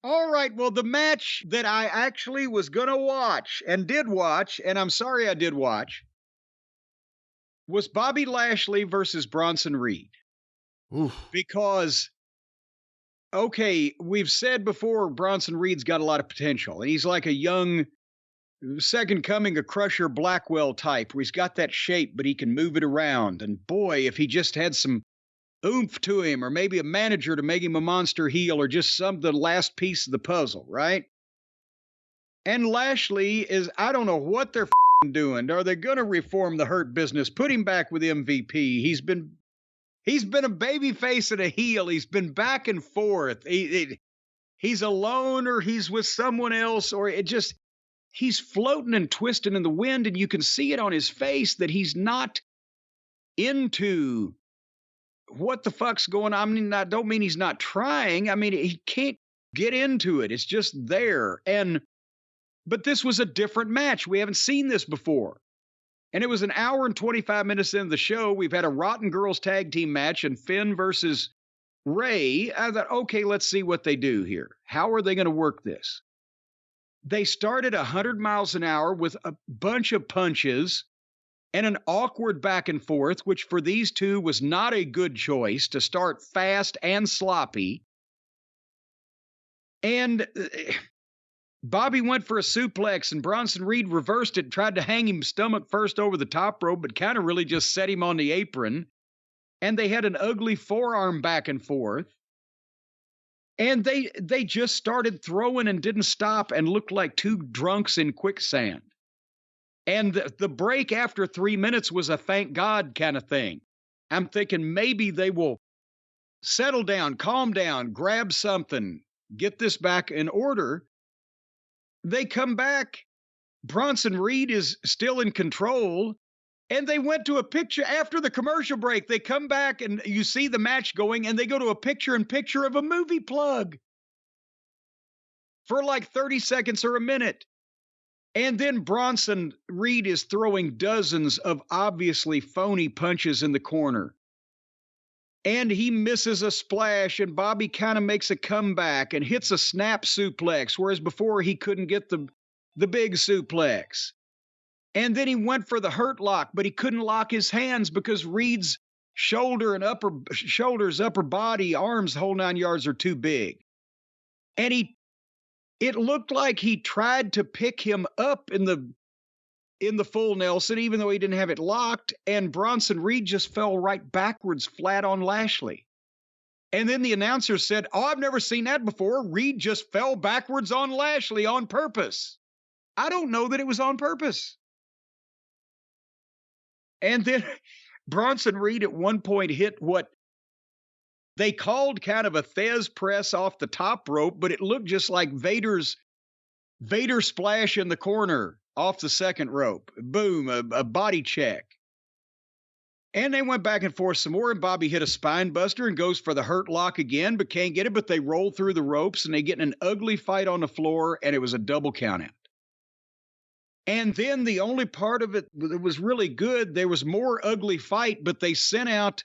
All right. Well, the match that I actually was going to watch and did watch, and I'm sorry I did watch, was Bobby Lashley versus Bronson Reed. Oof. Because, okay, we've said before Bronson Reed's got a lot of potential. And he's like a young second coming of Crusher Blackwell type, where he's got that shape, but he can move it around. And boy, if he just had some oomph to him, or maybe a manager to make him a monster heel, or just the last piece of the puzzle, right? And Lashley is, I don't know what they're doing. Are they going to reform the Hurt Business? Put him back with MVP. He's been a baby face and a heel. He's been back and forth. He's alone, or he's with someone else, or he's floating and twisting in the wind, and you can see it on his face that he's not into what the fuck's going on. I mean, I don't mean he's not trying. I mean, he can't get into it. It's just there. But this was a different match. We haven't seen this before. And it was an hour and 25 minutes into the show. We've had a Rotten Girls tag team match and Finn versus Ray. I thought, okay, let's see what they do here. How are they going to work this? They started 100 miles an hour with a bunch of punches and an awkward back and forth, which for these two was not a good choice to start fast and sloppy. And Bobby went for a suplex, and Bronson Reed reversed it and tried to hang him stomach first over the top rope, but kind of really just set him on the apron. And they had an ugly forearm back and forth. And they just started throwing and didn't stop and looked like two drunks in quicksand. And the break after 3 minutes was a thank God kind of thing. I'm thinking maybe they will settle down, calm down, grab something, get this back in order. They come back. Bronson Reed is still in control. And they went to a picture after the commercial break. They come back and you see the match going, and they go to a picture-in-picture of a movie plug for like 30 seconds or a minute. And then Bronson Reed is throwing dozens of obviously phony punches in the corner. And he misses a splash, and Bobby kind of makes a comeback and hits a snap suplex, whereas before he couldn't get the big suplex. And then he went for the hurt lock, but he couldn't lock his hands because Reed's shoulders, upper body, arms, whole 9 yards are too big. And it looked like he tried to pick him up in the full Nelson, even though he didn't have it locked. And Bronson Reed just fell right backwards, flat on Lashley. And then the announcer said, "Oh, I've never seen that before. Reed just fell backwards on Lashley on purpose." I don't know that it was on purpose. And then Bronson Reed at one point hit what they called kind of a Thez press off the top rope, but it looked just like Vader splash in the corner off the second rope. Boom, a body check. And they went back and forth some more, and Bobby hit a spine buster and goes for the hurt lock again, but can't get it. But they roll through the ropes, and they get in an ugly fight on the floor, and it was a double count out. And then the only part of it that was really good, there was more ugly fight, but they sent out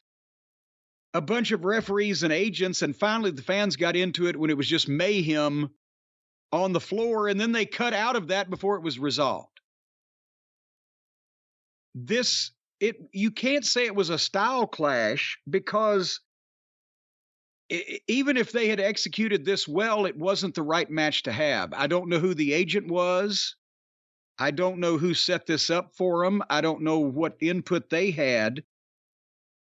a bunch of referees and agents, and finally the fans got into it when it was just mayhem on the floor, and then they cut out of that before it was resolved. You can't say it was a style clash, because even if they had executed this well, it wasn't the right match to have. I don't know who the agent was. I don't know who set this up for them. I don't know what input they had,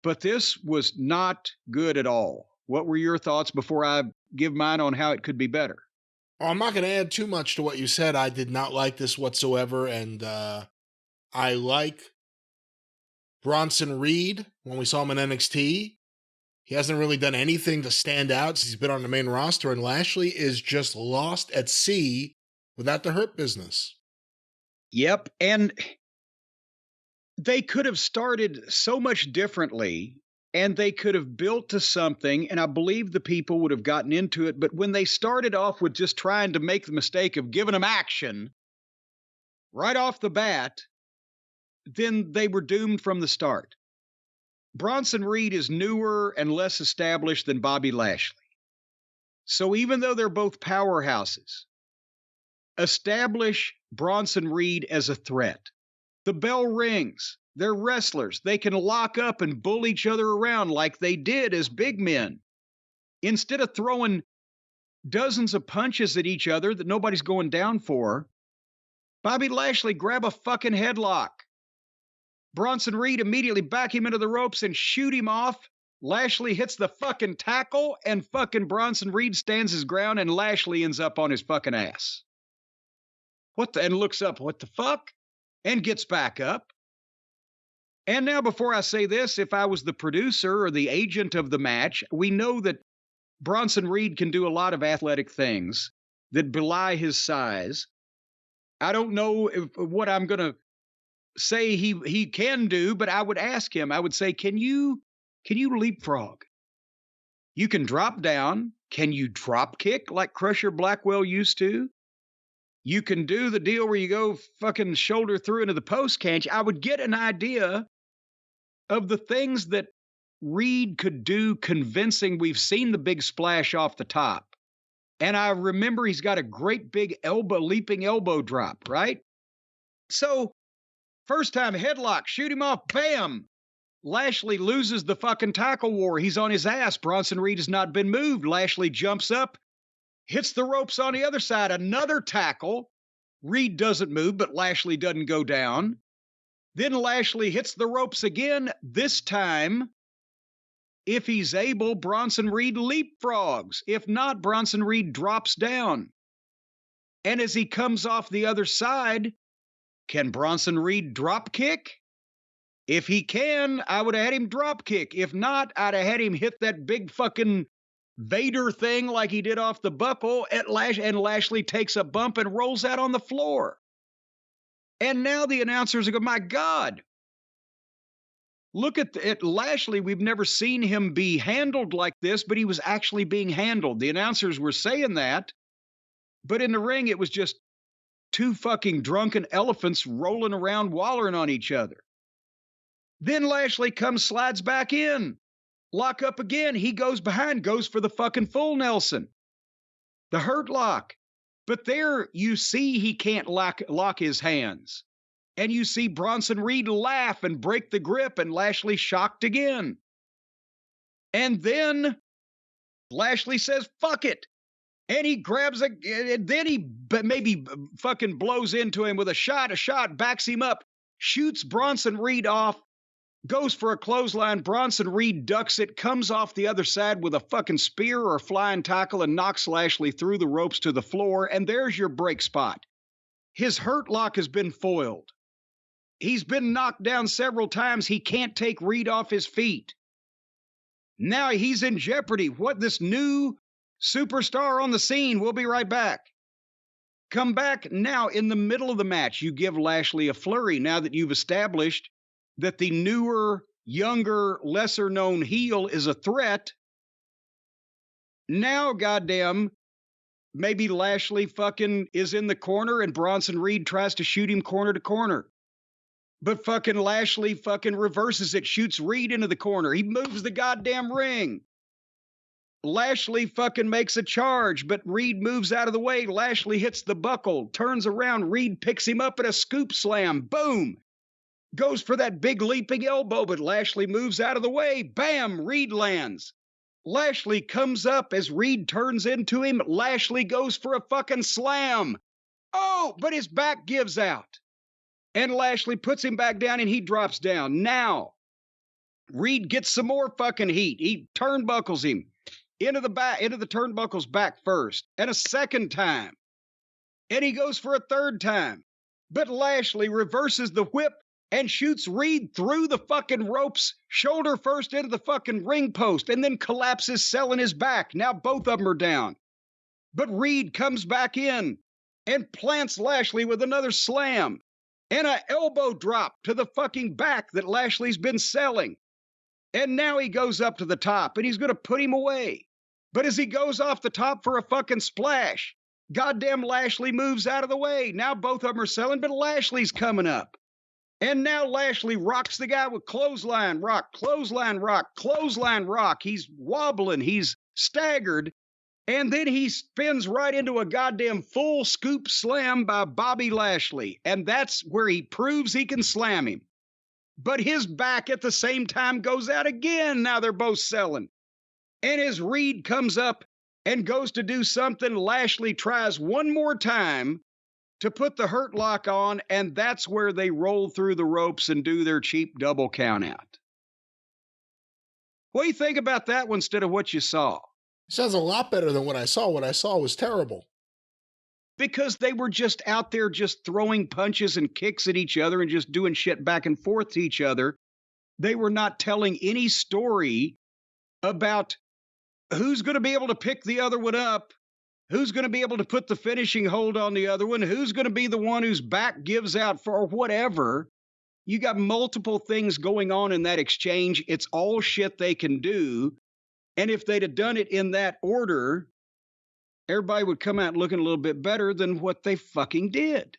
but this was not good at all. What were your thoughts before I give mine on how it could be better? Oh, I'm not going to add too much to what you said. I did not like this whatsoever, and I like Bronson Reed when we saw him in NXT. He hasn't really done anything to stand out since he's been on the main roster, and Lashley is just lost at sea without the Hurt Business. Yep, and they could have started so much differently, and they could have built to something, and I believe the people would have gotten into it. But when they started off with just trying to make the mistake of giving them action right off the bat, then they were doomed from the start. Bronson Reed is newer and less established than Bobby Lashley. So even though they're both powerhouses, establish Bronson Reed as a threat. The bell rings. They're wrestlers. They can lock up and bull each other around like they did as big men. Instead of throwing dozens of punches at each other that nobody's going down for, Bobby Lashley grab a fucking headlock. Bronson Reed immediately back him into the ropes and shoot him off. Lashley hits the fucking tackle and fucking Bronson Reed stands his ground and Lashley ends up on his fucking ass. And looks up, what the fuck? And gets back up. And now before I say this, if I was the producer or the agent of the match, we know that Bronson Reed can do a lot of athletic things that belie his size. I don't know what I'm going to say he can do, but I would ask him, I would say, can you leapfrog? You can drop down. Can you drop kick like Crusher Blackwell used to? You can do the deal where you go fucking shoulder through into the post, can't you? I would get an idea of the things that Reed could do convincing. We've seen the big splash off the top. And I remember he's got a great big leaping elbow drop, right? So, first time headlock, shoot him off, bam! Lashley loses the fucking tackle war. He's on his ass. Bronson Reed has not been moved. Lashley jumps up, hits the ropes on the other side. Another tackle. Reed doesn't move, but Lashley doesn't go down. Then Lashley hits the ropes again. This time, if he's able, Bronson Reed leapfrogs. If not, Bronson Reed drops down. And as he comes off the other side, can Bronson Reed drop kick? If he can, I would have had him drop kick. If not, I'd have had him hit that big fucking Vader thing like he did off the buckle, and Lashley takes a bump and rolls out on the floor. And now the announcers are going, my God, look at Lashley. We've never seen him be handled like this, but he was actually being handled. The announcers were saying that, but in the ring, it was just two fucking drunken elephants rolling around, wallering on each other. Then Lashley slides back in. Lock up again. He goes behind, goes for the fucking full Nelson. The hurt lock. But there you see he can't lock his hands. And you see Bronson Reed laugh and break the grip, and Lashley shocked again. And then Lashley says, fuck it. And he grabs and then he maybe fucking blows into him with a shot, backs him up, shoots Bronson Reed off, goes for a clothesline. Bronson Reed ducks it, comes off the other side with a fucking spear or a flying tackle and knocks Lashley through the ropes to the floor. And there's your break spot. His hurt lock has been foiled. He's been knocked down several times. He can't take Reed off his feet. Now he's in jeopardy. What, this new superstar on the scene? We'll be right back. Come back now in the middle of the match. You give Lashley a flurry now that you've established that the newer, younger, lesser-known heel is a threat. Now, goddamn, maybe Lashley fucking is in the corner and Bronson Reed tries to shoot him corner to corner. But fucking Lashley fucking reverses it, shoots Reed into the corner. He moves the goddamn ring. Lashley fucking makes a charge, but Reed moves out of the way. Lashley hits the buckle, turns around. Reed picks him up at a scoop slam. Boom. Goes for that big leaping elbow, but Lashley moves out of the way. Bam! Reed lands. Lashley comes up as Reed turns into him. Lashley goes for a fucking slam. Oh, but his back gives out. And Lashley puts him back down and he drops down. Now, Reed gets some more fucking heat. He turnbuckles him into the turnbuckles back first. And a second time. And he goes for a third time. But Lashley reverses the whip and shoots Reed through the fucking ropes, shoulder first into the fucking ring post, and then collapses, selling his back. Now both of them are down. But Reed comes back in and plants Lashley with another slam and an elbow drop to the fucking back that Lashley's been selling. And now he goes up to the top and he's going to put him away. But as he goes off the top for a fucking splash, goddamn Lashley moves out of the way. Now both of them are selling, but Lashley's coming up. And now Lashley rocks the guy with clothesline rock, clothesline rock, clothesline rock. He's wobbling. He's staggered. And then he spins right into a goddamn full scoop slam by Bobby Lashley. And that's where he proves he can slam him. But his back at the same time goes out again. Now they're both selling. And as Reed comes up and goes to do something, Lashley tries one more time to put the hurt lock on, and that's where they roll through the ropes and do their cheap double count out. What do you think about that one instead of what you saw? Sounds a lot better than what I saw. What I saw was terrible. Because they were just out there just throwing punches and kicks at each other and just doing shit back and forth to each other. They were not telling any story about who's going to be able to pick the other one up, who's going to be able to put the finishing hold on the other one, who's going to be the one whose back gives out for whatever. You got multiple things going on in that exchange. It's all shit they can do. And if they'd have done it in that order, everybody would come out looking a little bit better than what they fucking did.